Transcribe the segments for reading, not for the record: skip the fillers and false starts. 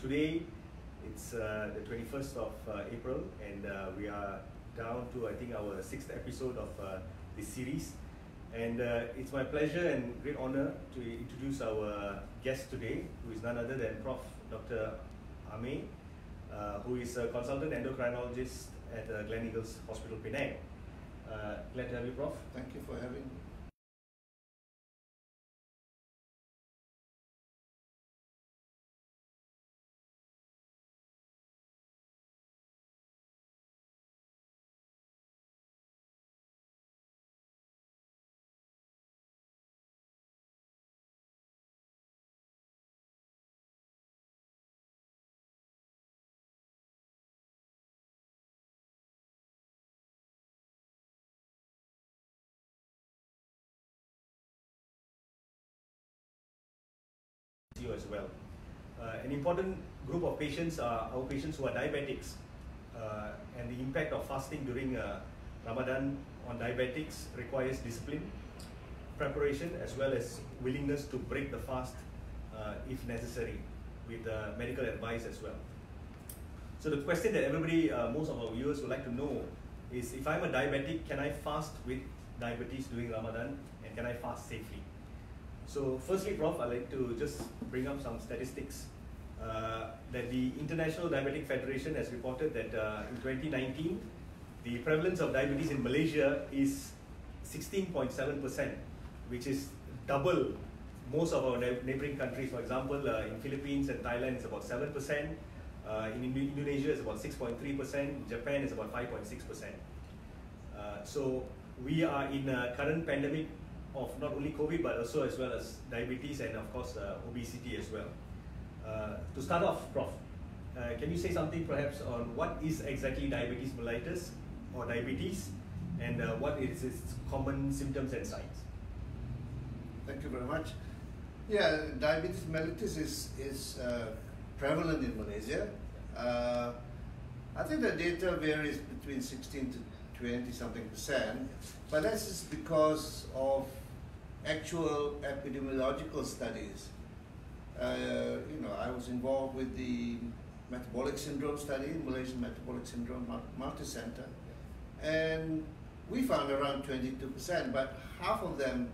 Today, it's the 21st of April, and we are down to, I think, our 6th episode of this series. And it's my pleasure and great honor to introduce our guest today, who is none other than Prof. Dr. Amir, who is a consultant endocrinologist at Gleneagles Hospital, Penang. Glad to have you, Prof. Thank you for having me. You as well. An important group of patients are our patients who are diabetics, and the impact of fasting during Ramadan on diabetics requires discipline, preparation, as well as willingness to break the fast if necessary, with medical advice as well. So the question that everybody, most of our viewers would like to know is, if I'm a diabetic, can I fast with diabetes during Ramadan, and can I fast safely? So firstly, Prof, I'd like to just bring up some statistics that the International Diabetic Federation has reported that in 2019, the prevalence of diabetes in Malaysia is 16.7%, which is double most of our neighboring countries. For example, in Philippines and Thailand, it's about 7%. In Indonesia, it's about 6.3%. Japan is about 5.6%. So we are in a current pandemic of not only COVID, but also as well as diabetes and of course obesity as well. To start off, Prof, can you say something perhaps on what is exactly diabetes mellitus or diabetes, and what is its common symptoms and signs? Thank you very much. Yeah, diabetes mellitus is prevalent in Malaysia. I think the data varies between 16 to 20-something%, but that's just because of actual epidemiological studies. I was involved with the metabolic syndrome study, Malaysian metabolic syndrome multi-center, and we found around 22%, but half of them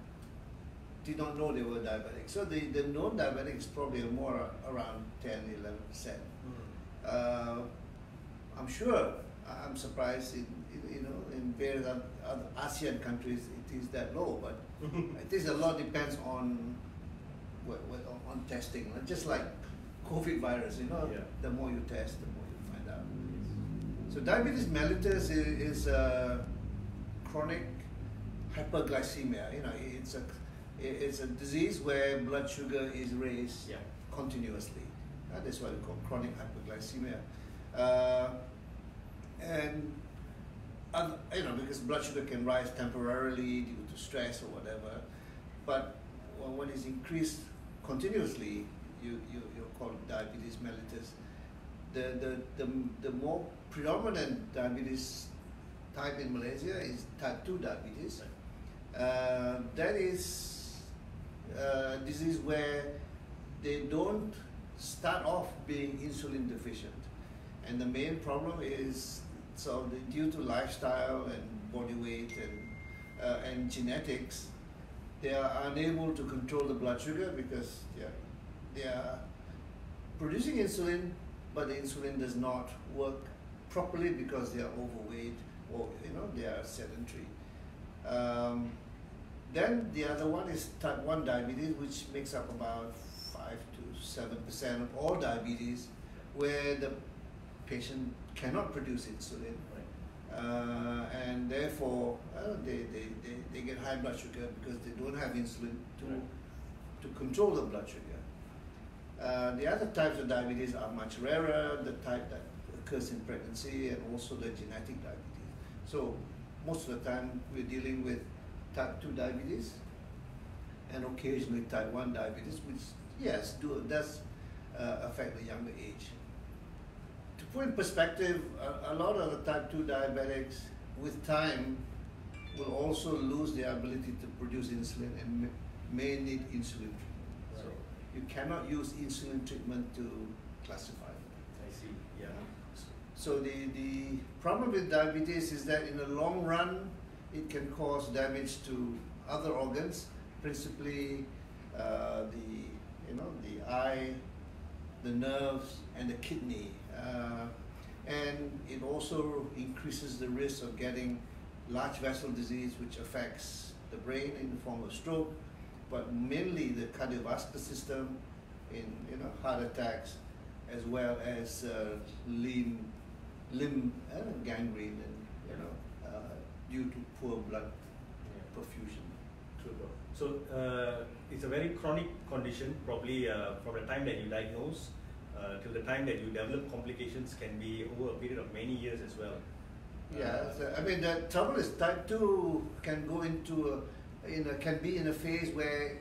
did not know they were diabetic. So the known diabetics probably are more around 10-11%. I'm sure, I'm surprised in various other ASEAN countries it is that low, but it is a lot depends on testing. Just like COVID virus, Yeah. The more you test, the more you find out. So diabetes mellitus is a chronic hyperglycemia. It's a disease where blood sugar is raised continuously. That's what we call chronic hyperglycemia. Because blood sugar can rise temporarily due to stress or whatever, but when it's increased continuously, you're called diabetes mellitus. The more predominant diabetes type in Malaysia is type 2 diabetes. That is a disease where they don't start off being insulin deficient, and the main problem is due to lifestyle and body weight and genetics, they are unable to control the blood sugar because they are producing insulin, but the insulin does not work properly because they are overweight or they are sedentary. Then the other one is type 1 diabetes, which makes up about 5 to 7% of all diabetes, where the patient cannot produce insulin, and therefore they get high blood sugar because they don't have insulin to control the blood sugar. The other types of diabetes are much rarer, the type that occurs in pregnancy, and also the genetic diabetes. So most of the time we're dealing with type 2 diabetes and occasionally type 1 diabetes, which does affect the younger age. To put in perspective, a lot of the type 2 diabetics with time will also lose their ability to produce insulin and may need insulin treatment. So you cannot use insulin treatment to classify them. I see. Yeah. So the problem with diabetes is that in the long run, it can cause damage to other organs, principally the eye, the nerves, and the kidney. And it also increases the risk of getting large vessel disease, which affects the brain in the form of stroke, but mainly the cardiovascular system in heart attacks, as well as limb gangrene, and due to poor blood perfusion. True. So it's a very chronic condition. Probably from the time that you diagnose till the time that you develop complications can be over a period of many years as well. Yeah, I mean the trouble is type 2 can go into can be in a phase where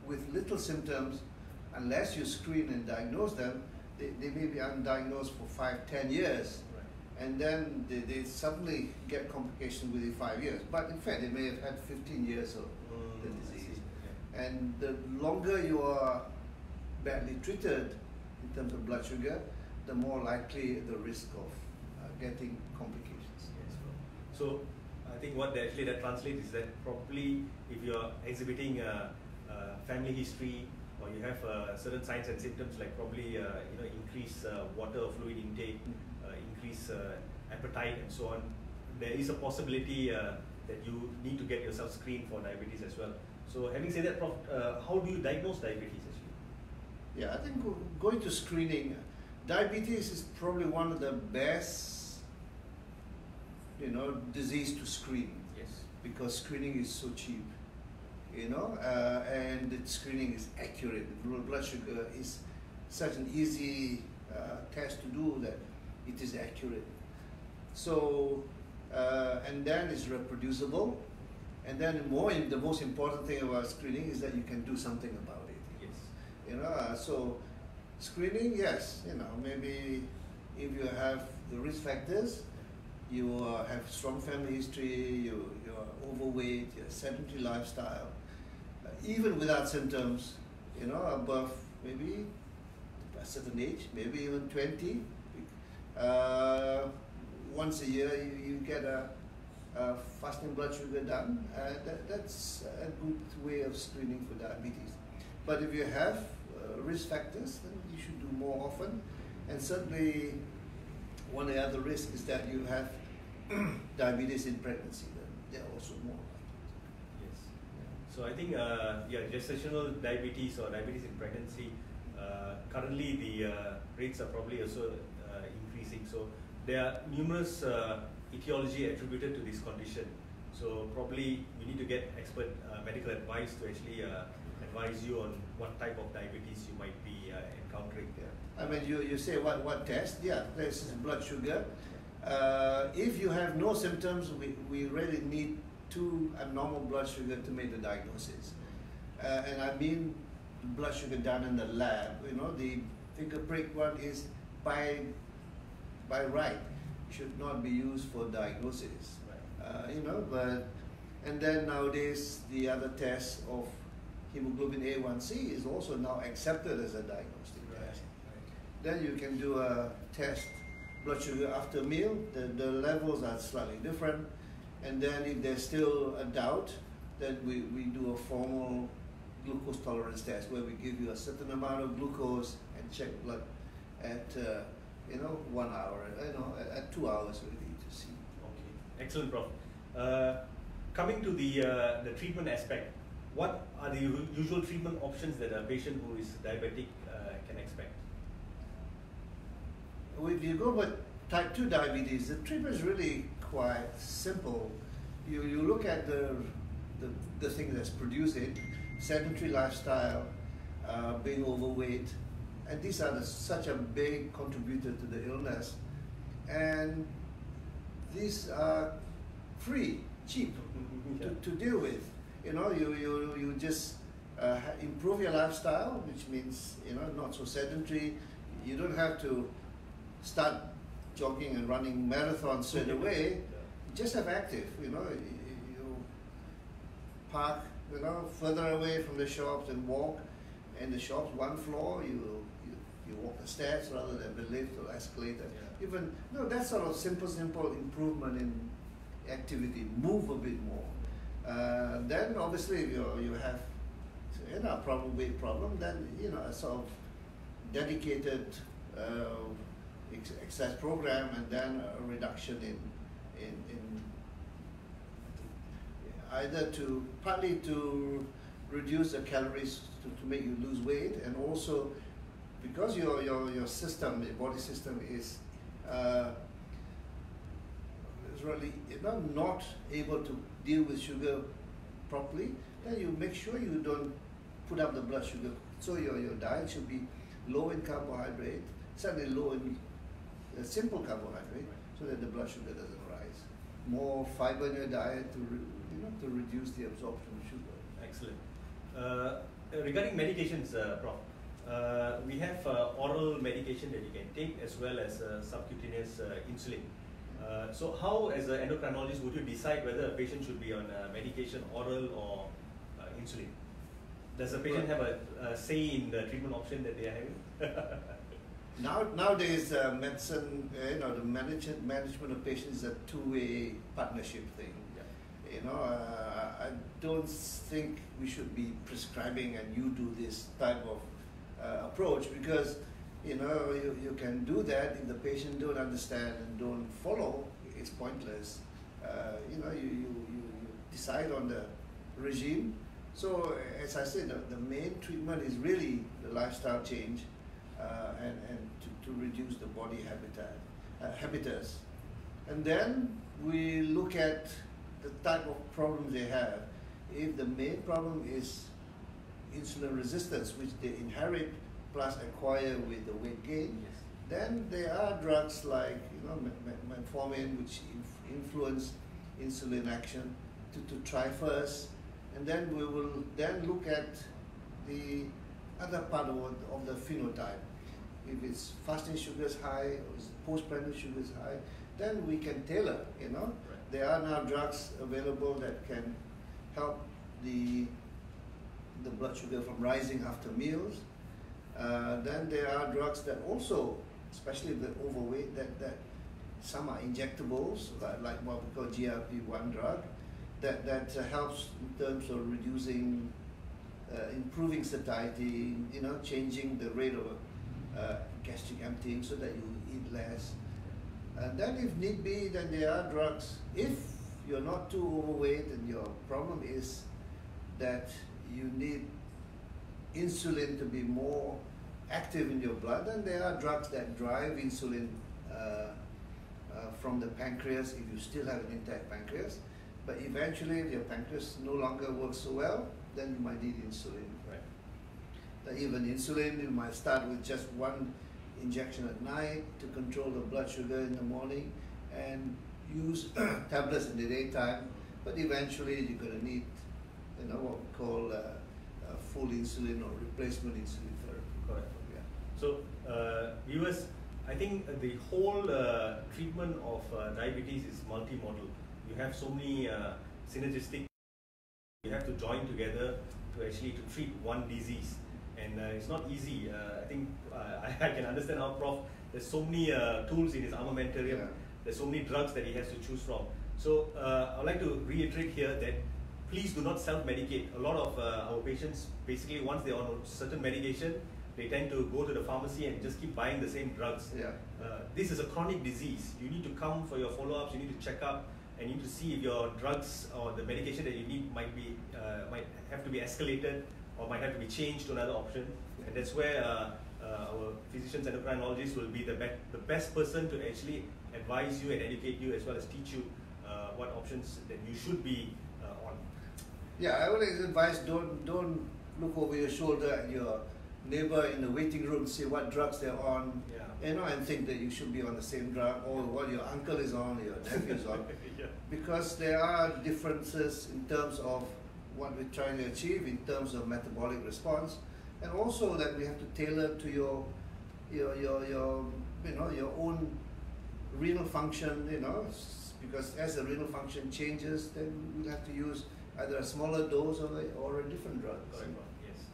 with little symptoms, unless you screen and diagnose them, they may be undiagnosed for 5-10 years. And then they suddenly get complications within 5 years. But in fact, they may have had 15 years of the disease. Okay. And the longer you are badly treated in terms of blood sugar, the more likely the risk of getting complications. Yes. So I think what that translates is that probably if you are exhibiting a family history, or you have certain signs and symptoms like probably increased water or fluid intake, increase appetite and so on, there is a possibility that you need to get yourself screened for diabetes as well. So having said that, Prof, how do you diagnose diabetes actually? Yeah, I think going to screening, diabetes is probably one of the best, disease to screen. Yes. Because screening is so cheap, and the screening is accurate. The blood sugar is such an easy test to do that it is accurate. So, and then it's reproducible. And then the most important thing about screening is that you can do something about it. Yes. So screening, yes, maybe if you have the risk factors, you have strong family history, you are overweight, you have sedentary lifestyle, even without symptoms, above maybe a certain age, maybe even 20, once a year you get a fasting blood sugar done. That's a good way of screening for diabetes. But if you have risk factors, then you should do more often. And certainly one of the other risks is that you have diabetes in pregnancy, then they're also more likely. Yes. So I think gestational diabetes or diabetes in pregnancy, currently the rates are probably also increasing. So there are numerous etiology attributed to this condition. So probably we need to get expert medical advice to actually advise you on what type of diabetes you might be encountering. Yeah. I mean, you say what test? Yeah, this is blood sugar. If you have no symptoms, we really need 2 abnormal blood sugar to make the diagnosis. And I mean blood sugar done in the lab. The finger prick one is by right, should not be used for diagnosis. Right. And then nowadays the other test of hemoglobin A1C is also now accepted as a diagnostic test. Right. Then you can do a test blood sugar after a meal. The levels are slightly different. And then if there's still a doubt, then we do a formal glucose tolerance test where we give you a certain amount of glucose and check blood at 1 hour, at 2 hours really to see. Okay, excellent, Prof. Coming to the treatment aspect, what are the usual treatment options that a patient who is diabetic can expect? If you go with type 2 diabetes, the treatment is really quite simple. You look at the thing that's produced it, sedentary lifestyle, being overweight, and these are such a big contributor to the illness. And these are free, cheap to deal with. You just improve your lifestyle, which means not so sedentary. You don't have to start jogging and running marathons straight away. Just have active. You park further away from the shops and walk. And the shops, 1 floor, you walk stairs rather than the lift or escalator. Yeah. Even that sort of simple improvement in activity, move a bit more. Then obviously if you have a weight problem, then a sort of dedicated exercise program, and then a reduction in either partly to reduce the calories to make you lose weight, and also because your system, the body system is really not able to deal with sugar properly, then you make sure you don't put up the blood sugar. So your diet should be low in carbohydrate, certainly low in simple carbohydrate, so that the blood sugar doesn't rise. More fiber in your diet to reduce the absorption of sugar. Excellent. Regarding medications, Prof, we have oral medication that you can take as well as subcutaneous insulin. So how, as an endocrinologist, would you decide whether a patient should be on medication, oral or insulin? Does the patient have a say in the treatment option that they are having? Nowadays, medicine, the management of patients is a two-way partnership thing. Yeah. I don't think we should be prescribing and you do this type of approach, because you can do that if the patient don't understand and don't follow. It's pointless. You decide on the regime. So as I said, the main treatment is really the lifestyle change and to reduce the body habitus. And then we look at the type of problems they have. If the main problem is insulin resistance, which they inherit plus acquire with the weight gain, Yes. then there are drugs like metformin, which influence insulin action, to try first, and then we will then look at the other part of the phenotype. If it's fasting sugar is high or post-pregnant sugar is high, then we can tailor. Right. There are now drugs available that can help the blood sugar from rising after meals. Then there are drugs that also, especially with overweight, that some are injectables, like what we call GLP-1 drug, that helps in terms of reducing, improving satiety, changing the rate of gastric emptying so that you eat less. And then if need be, then there are drugs. If you're not too overweight and your problem is that you need insulin to be more active in your blood, then there are drugs that drive insulin from the pancreas if you still have an intact pancreas. But eventually, if your pancreas no longer works so well, then you might need insulin. Right. Even insulin, you might start with just one injection at night to control the blood sugar in the morning, and use tablets in the daytime. But eventually, you're going to need, what we call full insulin or replacement insulin therapy. Correct. Yeah. So, viewers, I think the whole treatment of diabetes is multimodal. You have so many synergistic. You have to join together to treat one disease, and it's not easy. I think I can understand how Prof. There's so many tools in his armamentarium. Yeah. There's so many drugs that he has to choose from. So I'd like to reiterate here that please do not self-medicate. A lot of our patients, basically, once they're on a certain medication, they tend to go to the pharmacy and just keep buying the same drugs. Yeah. This is a chronic disease. You need to come for your follow-ups. You need to check up, and you need to see if your drugs or the medication that you need might have to be escalated or might have to be changed to another option. And that's where our physicians, endocrinologists will be the best person to actually advise you and educate you, as well as teach you what options that you should be on. Yeah, I always advise don't look over your shoulder at your neighbor in the waiting room to see what drugs they're on, and think that you should be on the same drug, or what your uncle is on, or your nephew is on. Yeah. Because there are differences in terms of what we're trying to achieve in terms of metabolic response, and also that we have to tailor to your own renal function, because as the renal function changes, then we'll have to use either a smaller dose or a different drug. Correct. Yes.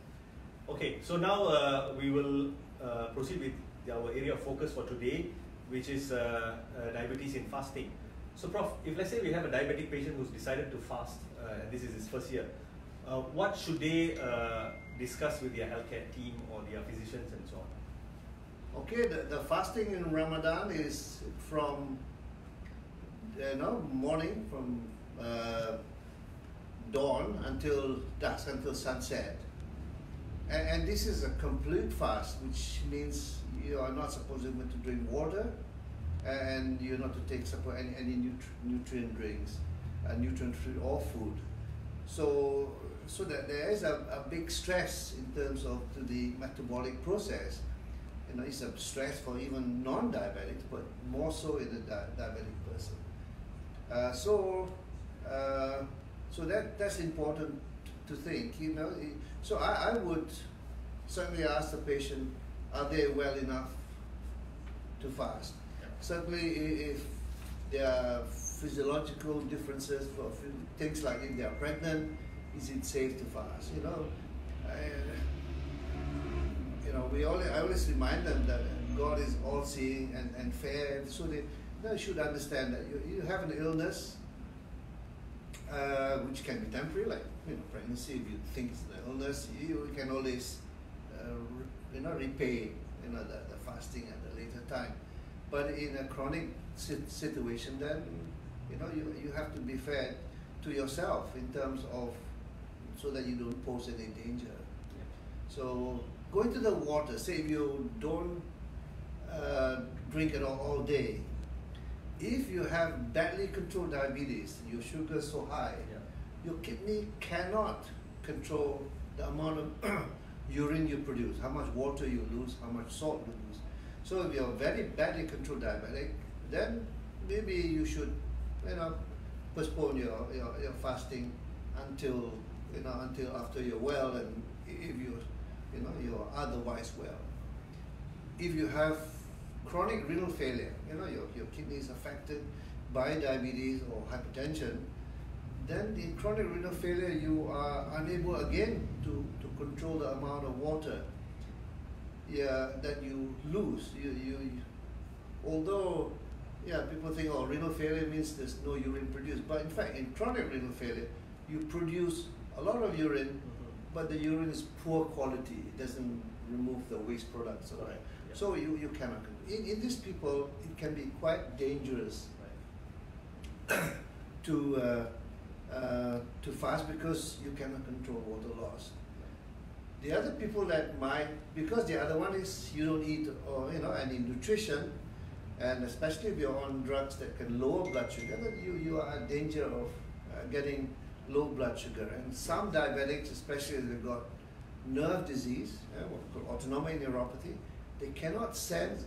Okay. So now we will proceed with our area of focus for today, which is diabetes in fasting. So Prof, if let's say we have a diabetic patient who's decided to fast, and this is his first year, what should they discuss with their healthcare team or their physicians and so on? Okay, the fasting in Ramadan is from morning, from dawn until dusk, until sunset. And this is a complete fast, which means you are not supposed to drink water, and you're not to take any nutrient drinks, nutrient-free or food. So that there is a big stress in terms of the metabolic process. It's a stress for even non-diabetics, but more so in a diabetic person. So that's important to think. So I would certainly ask the patient, are they well enough to fast? Yeah. Certainly, if there are physiological differences for things like if they are pregnant, is it safe to fast? I always remind them that God is all-seeing and fair, so they should understand that you have an illness, which can be temporary, like pregnancy. If you think it's an illness, you can always repay the fasting at a later time. But in a chronic situation, then you have to be fair to yourself in terms of, so that you don't pose any danger. Yeah. So going to the water, say if you don't drink it all day, if you have badly controlled diabetes, your sugar is so high, Yeah. your kidney cannot control the amount of urine you produce, how much water you lose, how much salt you lose. So if you're very badly controlled diabetic, then maybe you should postpone your fasting until after you're well, and if you're otherwise well. If you have chronic renal failure, your kidney is affected by diabetes or hypertension, then in chronic renal failure you are unable again to control the amount of water that you lose. Although people think, oh, renal failure means there's no urine produced, but in fact in chronic renal failure you produce a lot of urine, but the urine is poor quality. It doesn't remove the waste products. Right. Yeah. So you cannot. In these people, it can be quite dangerous to fast because you cannot control water loss. The other people that might, because the other one is you don't eat any nutrition, and especially if you're on drugs that can lower blood sugar, then you are in danger of getting low blood sugar. And some diabetics, especially if they've got nerve disease, autonomic neuropathy, they cannot sense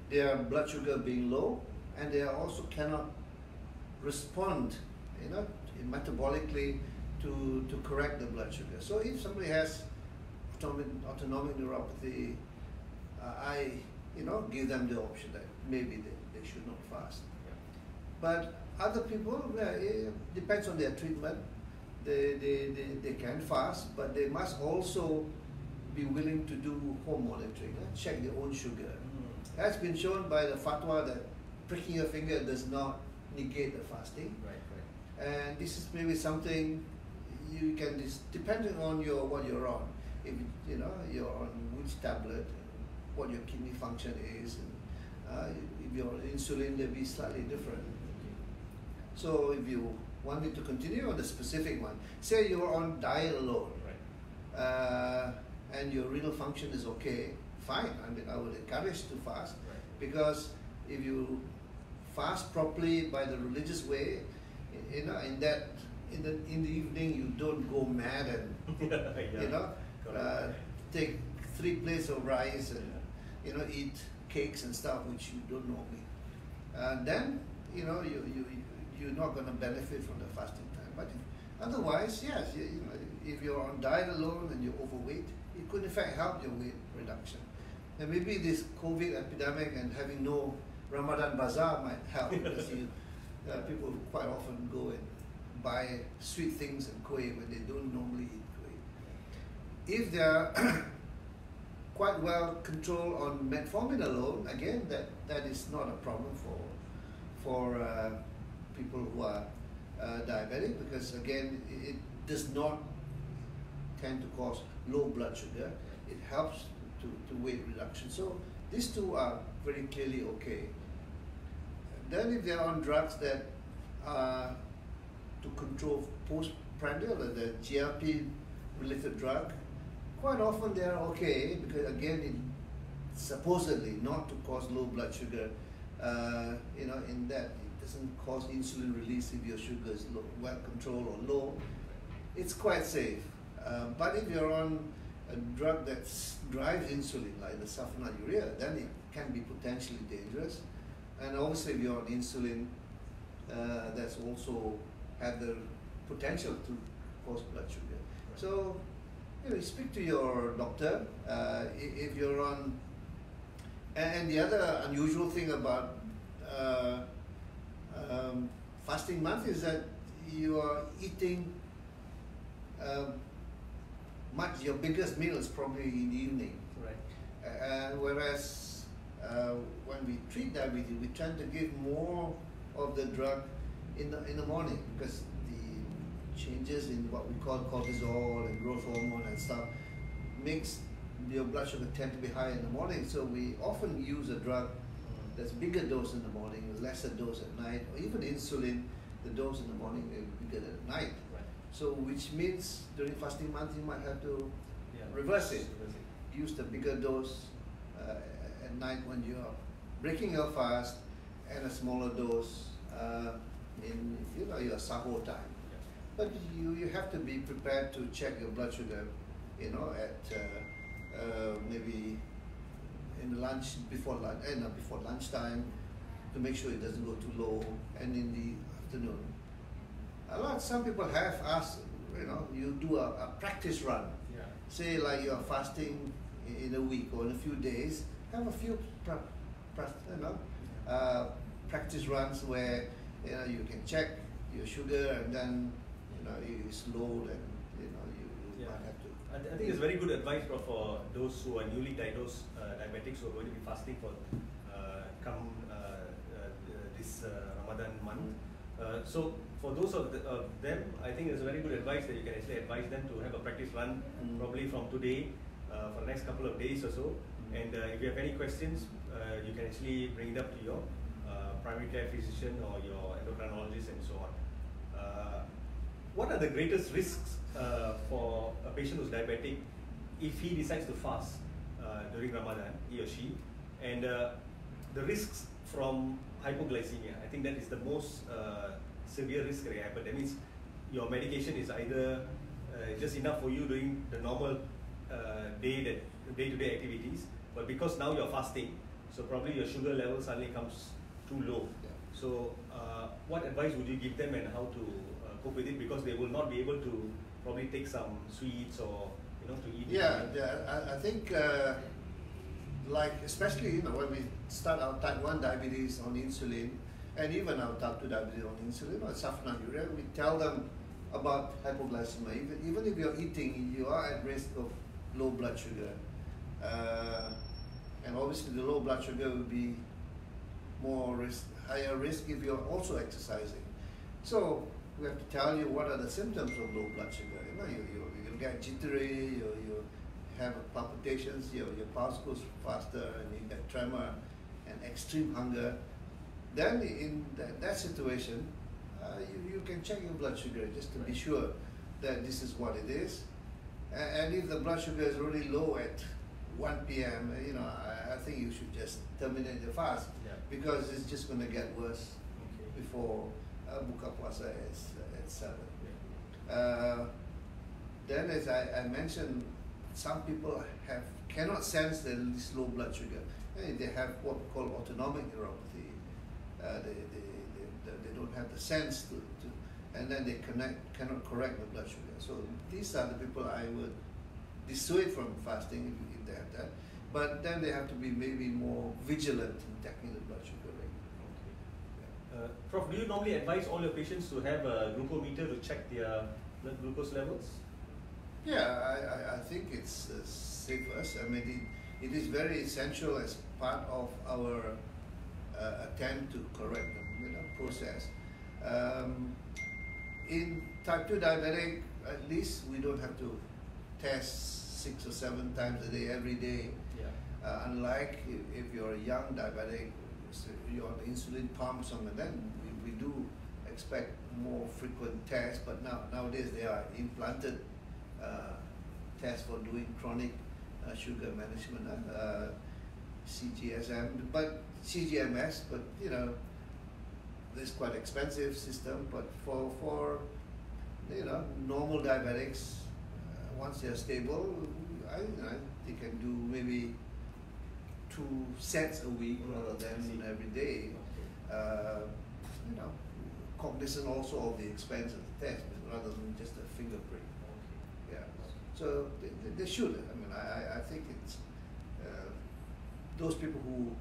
their blood sugar being low, and they also cannot respond, metabolically to correct the blood sugar. So if somebody has autonomic neuropathy, I give them the option that maybe they should not fast. Yeah. But other people, it depends on their treatment. They can fast, but they must also be willing to do home monitoring, check their own sugar. That's been shown by the fatwa that pricking your finger does not negate the fasting. Right. And this is maybe something you can, depending on what you're on. If you're on which tablet, what your kidney function is, and if you're on insulin, they'll be slightly different. So if you want me to continue on the specific one, say you're on diet alone, Right. And your renal function is okay, fine. I would encourage to fast, Right. because if you fast properly by the religious way, in the evening you don't go mad and Correct. take 3 plates of rice and eat cakes and stuff which you don't normally. Then you're not going to benefit from the fasting time. But otherwise, yes, if you're on diet alone and you're overweight, it could in fact help your weight reduction. And maybe this COVID epidemic and having no Ramadan bazaar might help, because people quite often go and buy sweet things and kueh when they don't normally eat kueh. If they are quite well controlled on metformin alone. Again, that is not a problem for people who are diabetic, because again, it does not tend to cause low blood sugar. It helps to weight reduction. So these two are very clearly okay. Then if they are on drugs that are to control postprandial, the GLP related drug, quite often they are okay, because again, it supposedly not to cause low blood sugar, you know, in that it doesn't cause insulin release if your sugar is low, well controlled or low. It's quite safe. But if you're on a drug that drives insulin, like the sulfonylurea, then it can be potentially dangerous. And also if you're on insulin, that's also had the potential to cause blood sugar. Right. So, you know, speak to your doctor if you're on. And the other unusual thing about fasting month is that you are eating your biggest meal is probably in the evening. Right. Whereas when we treat diabetes, we tend to give more of the drug in the morning, because the changes in what we call cortisol and growth hormone and stuff makes your blood sugar tend to be high in the morning. So we often use a drug that's bigger dose in the morning, lesser dose at night, or even insulin, the dose in the morning is bigger than at night. Right. So which means during fasting month you might have to reverse it. Use the bigger dose at night when you are breaking your fast, and a smaller dose in your sahur time. Yeah. But you have to be prepared to check your blood sugar, you know, at maybe in the before lunchtime, to make sure it doesn't go too low, and in the afternoon. Some people have asked, you know, you do a practice run. Yeah. Say like you are fasting in a week or in a few days, have a few practice runs where you can check your sugar, and then it's low, and you might have to. I think it's very good advice for those who are newly diagnosed diabetics who are going to be fasting for this Ramadan month. So for those of them, I think it's very good advice that you can actually advise them to have a practice run, probably from today for the next couple of days or so. And if you have any questions, you can actually bring it up to your primary care physician or your endocrinologist and so on. What are the greatest risks for a patient who's diabetic if he decides to fast during Ramadan, he or she? And the risks from hypoglycemia, I think that is the most severe risk that happen. That means your medication is either just enough for you during the normal day-to-day activities, but because now you're fasting, so probably your sugar level suddenly comes too low. Yeah. So what advice would you give them, and how to cope with it, because they will not be able to probably take some sweets or to eat. Yeah, I think like especially when we start our type 1 diabetes on insulin, and even our type 2 diabetes on insulin or sulfonylurea, we tell them about hypoglycemia. Even if you're eating, you are at risk of low blood sugar, and obviously the low blood sugar will be higher risk if you're also exercising. So we have to tell you what are the symptoms of low blood sugar. You get jittery, you have palpitations, your pulse goes faster, and you get tremor and extreme hunger. Then in that situation, you can check your blood sugar just to be sure that this is what it is. And if the blood sugar is really low at 1 p.m., I think you should just terminate the fast, because it's just going to get worse before buka puasa at 7. Then, as I mentioned, some people cannot sense this low blood sugar. They have what we call autonomic neuropathy. They don't have the sense to and then they cannot correct the blood sugar. So these are the people I would dissuade from fasting if they have that. But then they have to be maybe more vigilant in checking the blood sugar rate. Okay. Prof, do you normally advise all your patients to have a glucometer to check their blood glucose levels? Yeah, I think it's safest. I mean, it is very essential as part of our attempt to correct the process. In type 2 diabetic, at least we don't have to test 6 or 7 times a day, every day. Yeah. Unlike if you're a young diabetic, so you're on insulin pump, something, then we do expect more frequent tests. But nowadays there are implanted tests for doing chronic sugar management, CGMS, but you know, it's quite expensive system. But for you know, normal diabetics, once they're stable, they can do maybe 2 sets a week rather than every day. You know, cognizant also of the expense of the test rather than just a finger prick. Yeah. So they should. I mean, I think it's those people who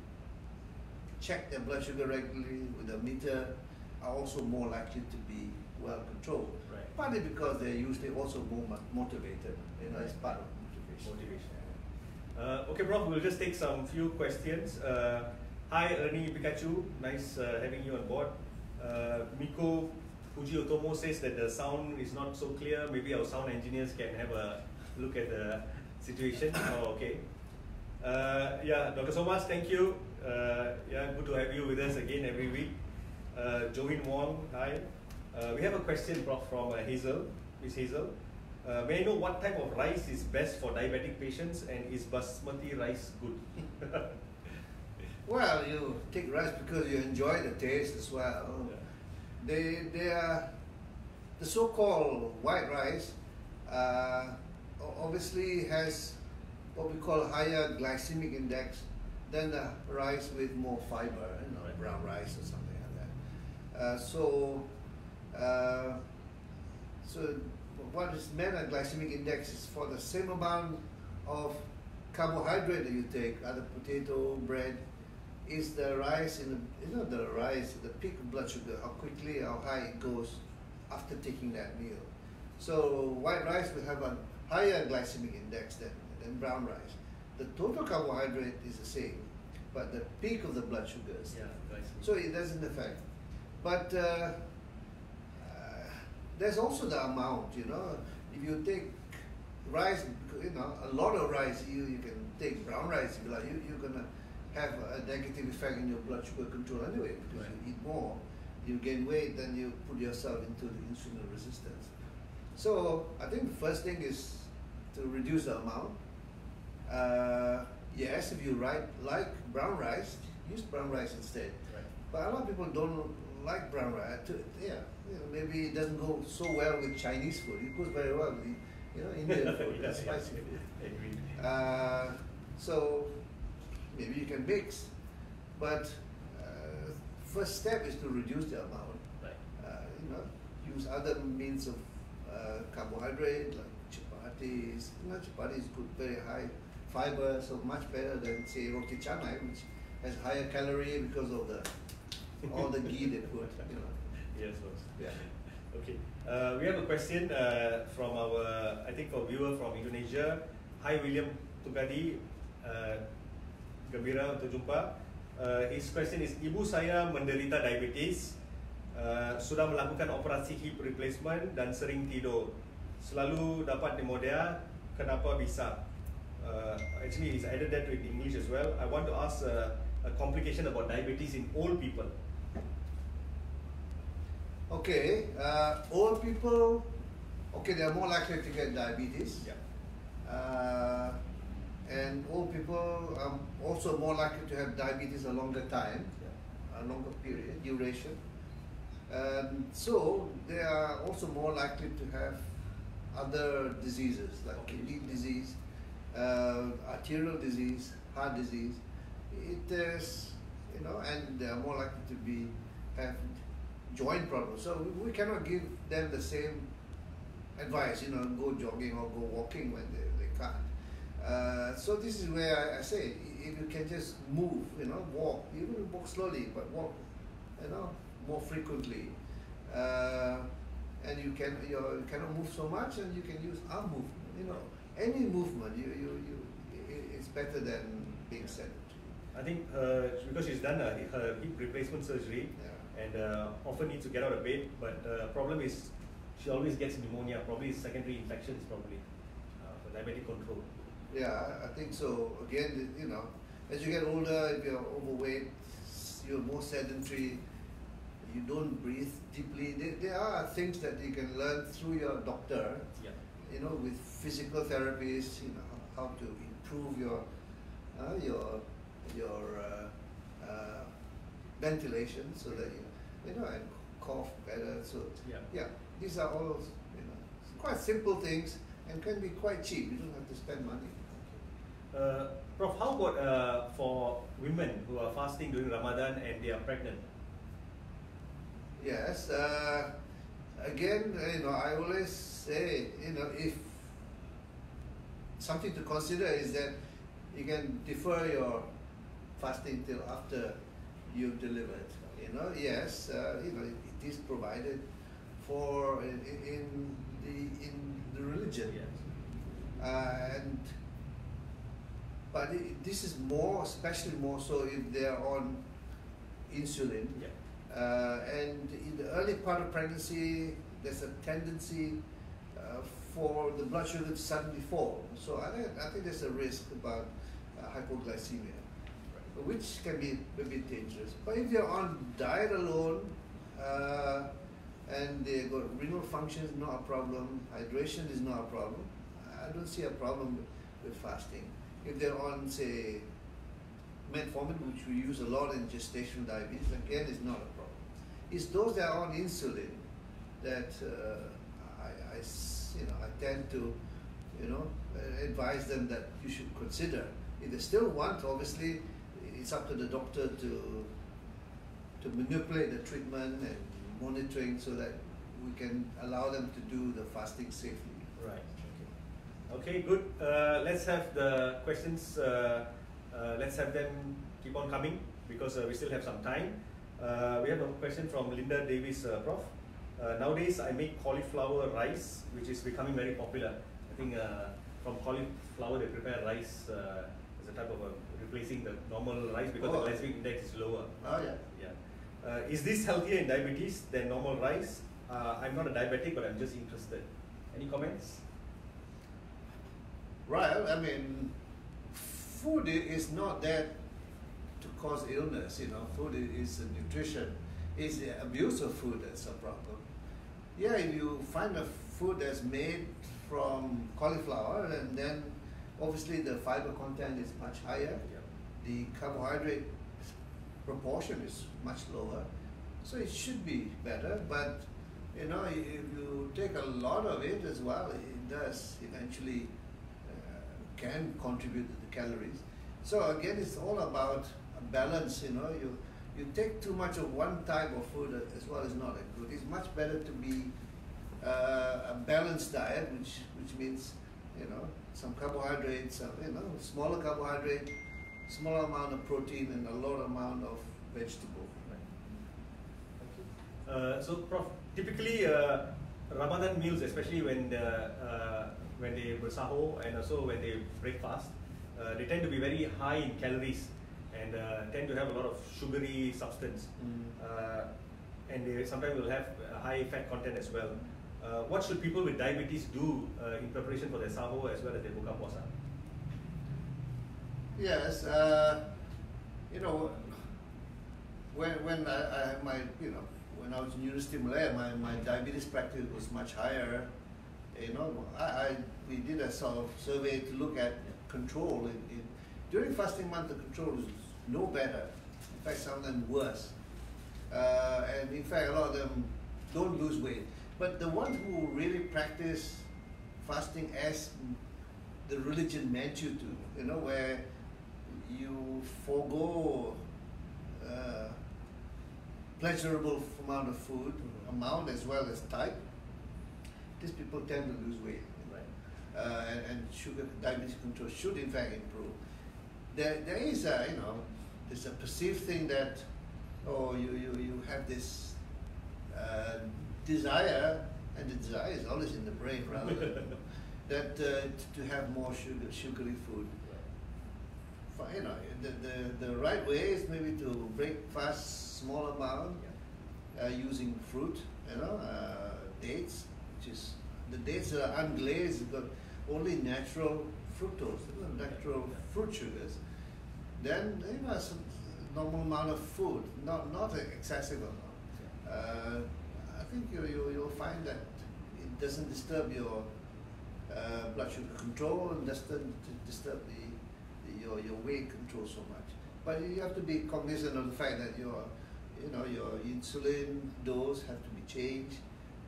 check their blood sugar regularly with a meter are also more likely to be well controlled. Right. Partly because they're usually also more motivated. You know, it's part of motivation. Okay, Prof, we'll just take some few questions. Hi, Ernie Pikachu. Nice having you on board. Miko Fuji Otomo says that the sound is not so clear. Maybe our sound engineers can have a look at the situation. Oh, okay. Yeah, Dr. Somas, thank you. Yeah, good to have you with us again every week. Join Wong, hi. We have a question, Prof, from Hazel, Miss Hazel. May I know what type of rice is best for diabetic patients, and is basmati rice good? Well, you take rice because you enjoy the taste as well. Yeah. They are the so-called white rice. Obviously has what we call higher glycemic index than the rice with more fiber, you know, brown rice or something like that. So what is meant a glycemic index is for the same amount of carbohydrate that you take, either potato, bread, is the rice in the, you know, the rice, the peak of blood sugar, how quickly, how high it goes after taking that meal. So white rice will have a higher glycemic index than brown rice. The total carbohydrate is the same, but the peak of the blood sugars. Yeah, so it doesn't affect. But there's also the amount, you know. If you take rice, you know, a lot of rice, you can take brown rice, you're gonna have a negative effect in your blood sugar control anyway, because you eat more, you gain weight, then you put yourself into the insulin resistance. So I think the first thing is to reduce the amount. Yes, if you like brown rice, use brown rice instead. Right. But a lot of people don't like brown rice. Yeah, you know, maybe it doesn't go so well with Chinese food. It goes very well with, you know, Indian food, spicy food. So maybe you can mix, but first step is to reduce the amount. Right. You know, use other means of carbohydrate like chapatis. You know, chapati is good, very high fiber, so much better than say roti canai, which has higher calorie because of the all the ghee they put. You know. Yes, boss. Yeah. Okay. We have a question from our, I think, a viewer from Indonesia. Hi, William Tugadi. Gembira untuk jumpa. His question is, ibu saya menderita diabetes, sudah melakukan operasi hip replacement dan sering tidur. Selalu dapat pneumonia, kenapa bisa? Actually, he's added that in English as well. I want to ask a complication about diabetes in old people. Okay, old people, okay, they are more likely to get diabetes. Yeah. And old people are also more likely to have diabetes a longer time, a longer period, duration. So they are also more likely to have other diseases like kidney disease, arterial disease, heart disease. It is, you know, and they are more likely to have joint problems. So we cannot give them the same advice, you know, go jogging or go walking when they can't. So this is where I say, if you can just move, you know, walk, even walk slowly, but walk, you know, more frequently. And you cannot move so much, and you can use arm movement. You know, any movement, it's better than being sedentary. I think because she's done her hip replacement surgery, Yeah. and often needs to get out of bed, but problem is she always gets pneumonia, probably secondary infections probably for diabetic control. Yeah, I think so. Again, you know, as you get older, if you're overweight, you're more sedentary, you don't breathe deeply. There are things that you can learn through your doctor, Yeah. you know, with physical therapies, you know, how to improve your ventilation so that you know, and cough better. So yeah, these are all, you know, quite simple things and can be quite cheap. You don't have to spend money. Prof, how about for women who are fasting during Ramadan and they are pregnant? Yes. Again, you know, I always say, you know, if something to consider is that you can defer your fasting till after you've delivered. You know, yes, you know, it is provided for in the religion. Yes. But this is more, especially more so if they are on insulin. Yeah. And in the early part of pregnancy, there's a tendency for the blood sugar to suddenly fall. So I think there's a risk about hypoglycemia, which can be a bit dangerous. But if they're on diet alone and they've got renal function is not a problem, hydration is not a problem, I don't see a problem with fasting. If they're on, say, metformin, which we use a lot in gestational diabetes, again, is not a problem. It's those that are on insulin that I tend to, you know, advise them that you should consider. If they still want, obviously, it's up to the doctor to manipulate the treatment and monitoring so that we can allow them to do the fasting safely. Right. Okay, good. Let's have the questions. Let's have them keep on coming because we still have some time. We have a question from Linda Davis, Prof. Nowadays, I make cauliflower rice, which is becoming very popular. I think from cauliflower they prepare rice as a type of replacing the normal rice because the glycemic index is lower. Oh yeah. Yeah. Is this healthier in diabetes than normal rice? I'm not a diabetic, but I'm just interested. Any comments? Right. I mean, food is not there to cause illness. You know, food is nutrition. It's the abuse of food that's a problem. Yeah, if you find a food that's made from cauliflower, and then obviously the fiber content is much higher. Yeah. The carbohydrate proportion is much lower, so it should be better. But you know, if you take a lot of it as well, it does eventually can contribute to the calories. So again, it's all about a balance. You know, you take too much of one type of food as well is not good. It's much better to be a balanced diet, which means, you know, some carbohydrates, some, you know, smaller carbohydrate, smaller amount of protein, and a lot amount of vegetable. Right. So, Prof, typically Ramadan meals, especially when they sahur and also when they break fast, they tend to be very high in calories and tend to have a lot of sugary substance. And they sometimes will have high fat content as well. What should people with diabetes do in preparation for their sahur as well as their buka puasa? Yes, you know, when I had my, you know, when I was in University of Malaya, my diabetes practice was much higher. You know, we did a sort of survey to look at control. During fasting month, the control is no better. In fact, some of them worse. And in fact, a lot of them don't lose weight. But the ones who really practice fasting as the religion meant you to, you know, where you forego pleasurable amount of food, amount as well as type, these people tend to lose weight. Right. And sugar diabetes control should in fact improve. There is a, you know, there's a perceived thing that, oh, you have this desire, and the desire is always in the brain rather than that to have more sugary food. you know, the right way is maybe to break fast small amount, using fruit, you know, dates, which is the dates that are unglazed, got only natural fructose, you know, natural fruit sugars. Then, you know, some normal amount of food, not an excessive amount. I think you'll find that it doesn't disturb your blood sugar control and doesn't disturb your weight control so much. But you have to be cognizant of the fact that your insulin dose have to be changed,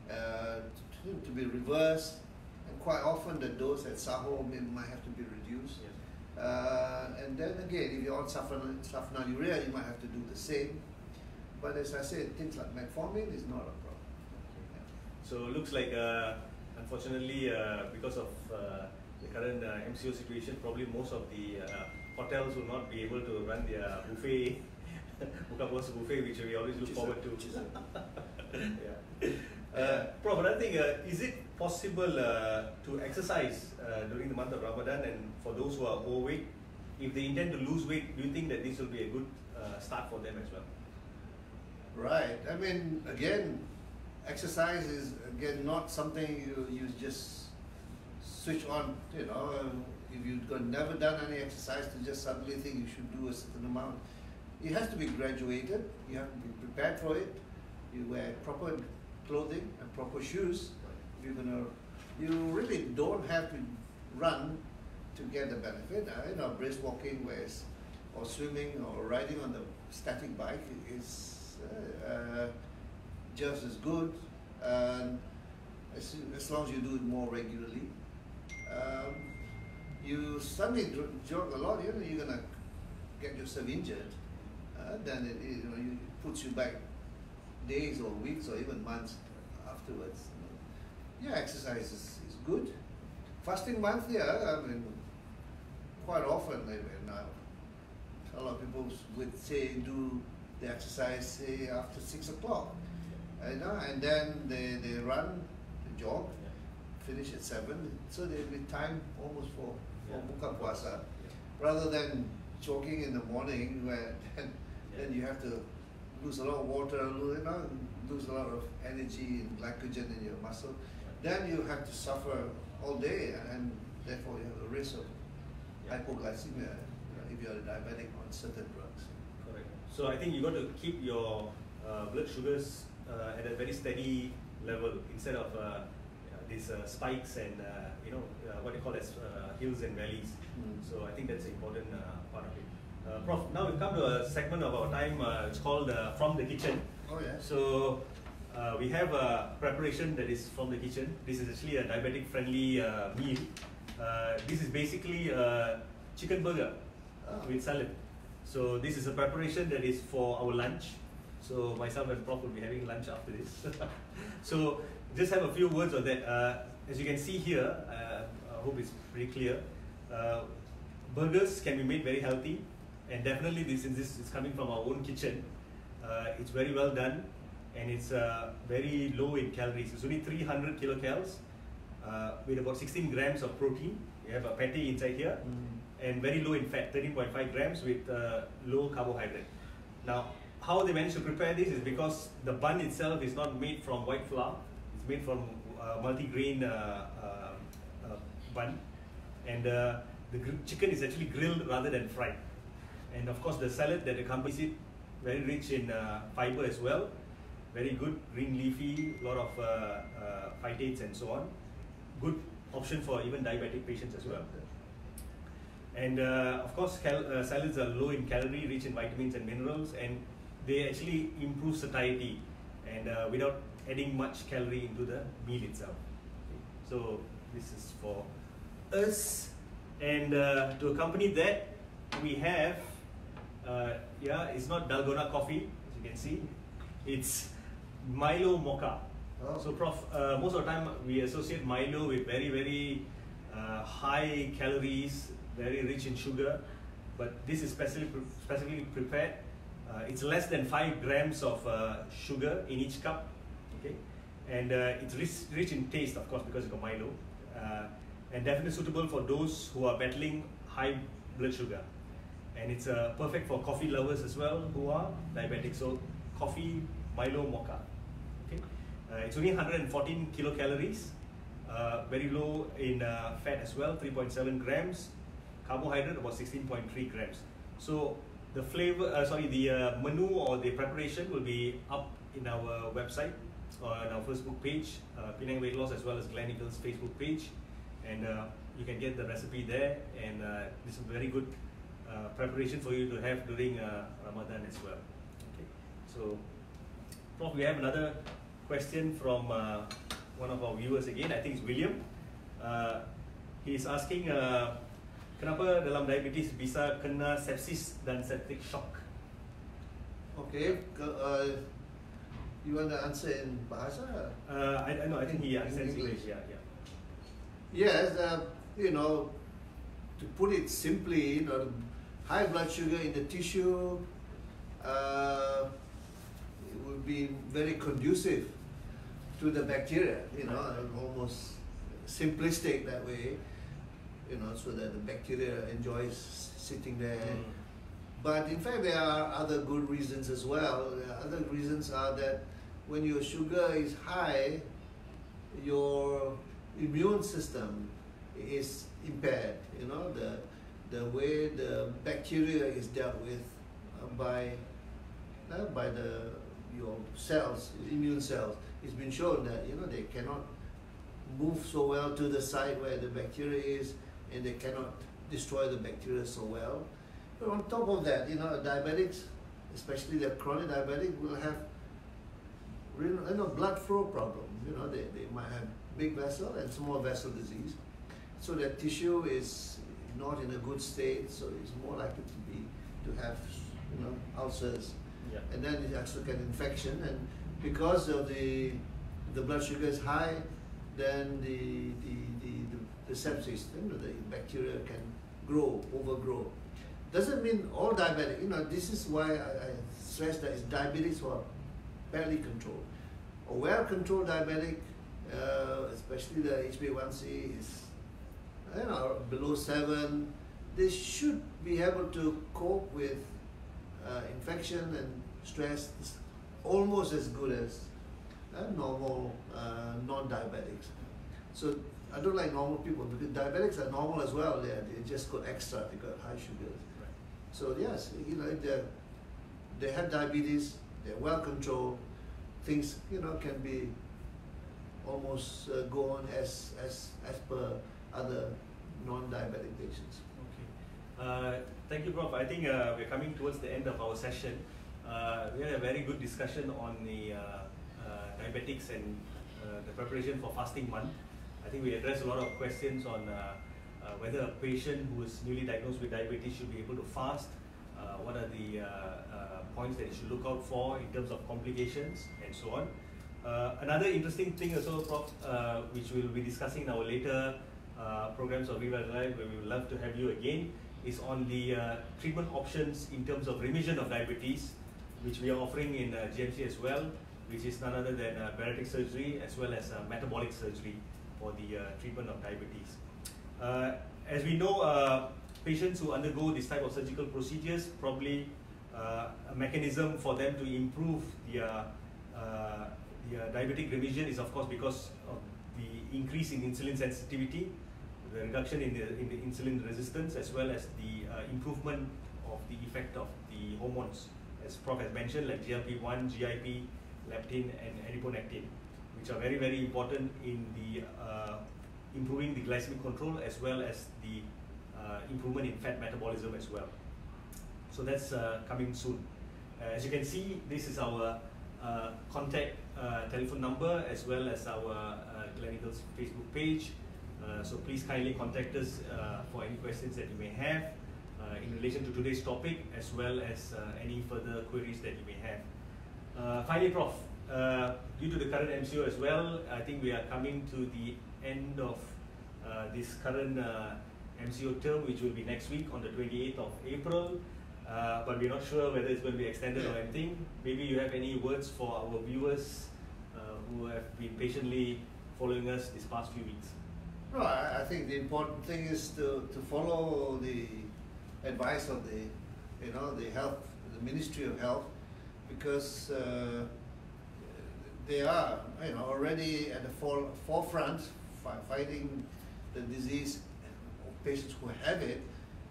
to be reversed, and quite often the dose at sahur might have to be reduced. And then again, if you're on sulfonylurea, you might have to do the same. But as I said, things like metformin is not a problem. So it looks like, unfortunately, because of the current MCO situation, probably most of the hotels will not be able to run their buffet, buffet, which we always look forward to. Prof, another thing, is it possible to exercise during the month of Ramadan, and for those who are overweight, if they intend to lose weight, do you think that this will be a good start for them as well? Right. I mean, again, exercise is again not something you just switch on. You know, if you've never done any exercise, to just suddenly think you should do a certain amount. It has to be graduated. You have to be prepared for it. You wear proper clothing and proper shoes. You really don't have to run to get the benefit. You know, brisk walking, or swimming, or riding on the static bike is just as good, as long as you do it more regularly. You suddenly jog a lot, you're gonna get yourself injured. Then it puts you back days or weeks or even months afterwards. Yeah, exercise is good. Fasting month, I mean, quite often, a lot of people would say do the exercise, say, after 6 o'clock. And then they run, they jog, finish at 7, so they'll be time almost for buka puasa, rather than jogging in the morning where then you have to lose a lot of water, lose a lot of energy and glycogen in your muscle. Then you have to suffer all day, and therefore you have a risk of hypoglycemia if you're a diabetic on certain drugs. Correct. So I think you got to keep your blood sugars at a very steady level instead of these spikes and what you call as hills and valleys. So I think that's an important part of it. Prof, now we've come to a segment of our time. It's called From the Kitchen. Oh yeah. So we have a preparation that is from the kitchen. This is actually a diabetic-friendly meal. This is basically a chicken burger with salad. So this is a preparation that is for our lunch. So myself and Prof will be having lunch after this. So just have a few words on that. As you can see here, I hope it's pretty clear. Burgers can be made very healthy, and definitely this is coming from our own kitchen. It's very well done, and it's very low in calories. It's only 300 kilocalories with about 16 grams of protein. We have a patty inside here, and very low in fat, 13.5 grams with low carbohydrate. Now, how they managed to prepare this is because the bun itself is not made from white flour. It's made from multi-grain bun, and the chicken is actually grilled rather than fried. And of course, the salad that accompanies it, very rich in fiber as well, very good green leafy, a lot of phytates and so on. Good option for even diabetic patients as well. And of course, salads are low in calorie, rich in vitamins and minerals, and they actually improve satiety and without adding much calorie into the meal itself. Okay. So this is for us, and to accompany that, we have it's not Dalgona coffee, as you can see, it's Milo mocha. So Prof, most of the time we associate Milo with very, very high calories, very rich in sugar, but this is specifically prepared. It's less than 5 grams of sugar in each cup, okay? And it's rich in taste, of course, because it's got Milo, and definitely suitable for those who are battling high blood sugar. and it's perfect for coffee lovers as well who are diabetic. So coffee, Milo, mocha. Okay, it's only 114 kilocalories, very low in fat as well, 3.7 grams, carbohydrate about 16.3 grams. So the flavor, the menu or the preparation will be up in our website or on our Facebook page, Penang Weight Loss, as well as Gleneagles Facebook page, and you can get the recipe there. And this is a very good preparation for you to have during Ramadan as well. Okay, so Prof, we have another question from one of our viewers again. I think it's William. He's asking, kenapa dalam diabetes bisa kena sepsis dan septic shock? Okay, you want to answer in bahasa? I know. I think he understands English. Yeah. Yes, you know, to put it simply, you know, high blood sugar in the tissue it would be very conducive to the bacteria, you know, almost simplistic that way, you know, so that the bacteria enjoys sitting there. But in fact, there are other good reasons as well. Other reasons are that when your sugar is high, your immune system is impaired. You know, the way the bacteria is dealt with by your cells, immune cells. It's been shown that, you know, they cannot move so well to the side where the bacteria is, and they cannot destroy the bacteria so well. But on top of that, you know, diabetics, especially the chronic diabetic, will have blood flow problem. You know, they might have big vessel and small vessel disease, so their tissue is not in a good state, so it's more likely to have, you know, ulcers. Yeah. And then it also get infection, and because of the blood sugar is high, then the sepsis, you know, the bacteria can overgrow. Doesn't mean all diabetic, you know, this is why I stress that it's diabetes who are badly controlled. A well-controlled diabetic, especially the HbA1c is, you know, below 7, they should be able to cope with infection and stress almost as good as normal non-diabetics. So I don't like normal people, because diabetics are normal as well. They just got extra, they got high sugars. Right. So yes, you know, if they have diabetes, they're well controlled, things, you know, can be almost go on as per other non-diabetic patients. Okay. Thank you, Prof. I think we're coming towards the end of our session. We had a very good discussion on the diabetics and the preparation for fasting month. I think we addressed a lot of questions on whether a patient who is newly diagnosed with diabetes should be able to fast, what are the points that you should look out for in terms of complications and so on. Another interesting thing also, Prof, which we will be discussing in our later programs of RevitaLive, where we would love to have you again, is on the treatment options in terms of remission of diabetes, which we are offering in GMC as well, which is none other than bariatric surgery as well as metabolic surgery for the treatment of diabetes. As we know, patients who undergo this type of surgical procedures, probably a mechanism for them to improve their diabetic remission is, of course, because of the increase in insulin sensitivity, the reduction in the insulin resistance, as well as the improvement of the effect of the hormones, as Prof has mentioned, like GLP-1, GIP, leptin, and adiponectin, which are very, very important in the improving the glycemic control, as well as the improvement in fat metabolism as well. So that's coming soon. As you can see, this is our contact telephone number, as well as our Gleneagles Facebook page. So please kindly contact us for any questions that you may have in relation to today's topic, as well as any further queries that you may have. Finally, Prof, due to the current MCO as well, I think we are coming to the end of this current MCO term, which will be next week on the 28th of April. But we're not sure whether it's going to be extended or anything. Maybe you have any words for our viewers who have been patiently following us these past few weeks. No, I think the important thing is to follow the advice of the the health, the Ministry of Health, because they are already at the forefront fighting the disease of patients who have it.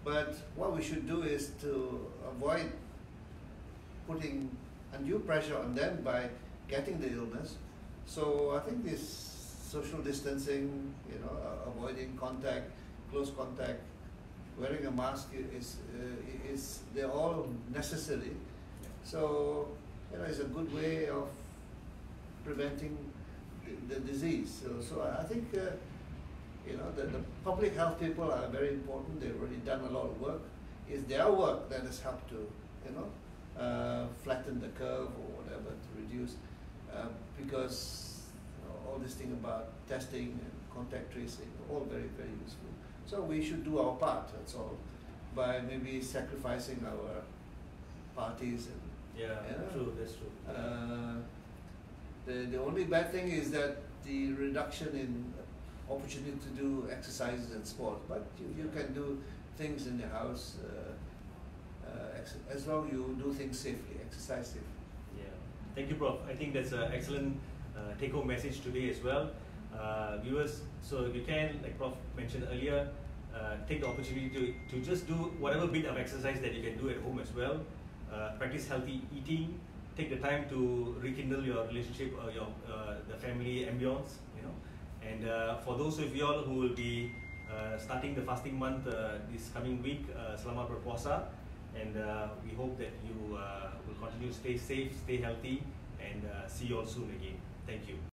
But what we should do is to avoid putting undue pressure on them by getting the illness. So I think this social distancing, avoiding contact, close contact, wearing a mask is they're all necessary. So it's a good way of preventing the disease. So I think the public health people are very important. They've already done a lot of work. It's their work that has helped to flatten the curve or whatever, to reduce because all this thing about testing and contact tracing, all very, very useful. So we should do our part, that's all, by maybe sacrificing our parties. True, that's true. The only bad thing is that the reduction in opportunity to do exercises and sport, but you can do things in the house as long as you do things safely, exercise safely. Yeah, thank you, Prof. I think that's an excellent take-home message today as well. Viewers, so you can, like Prof mentioned earlier, take the opportunity to just do whatever bit of exercise that you can do at home as well. Practice healthy eating. Take the time to rekindle your relationship, the family ambience, And for those of you all who will be starting the fasting month this coming week, Selamat Berpuasa, and we hope that you will continue to stay safe, stay healthy, and see you all soon again. Thank you.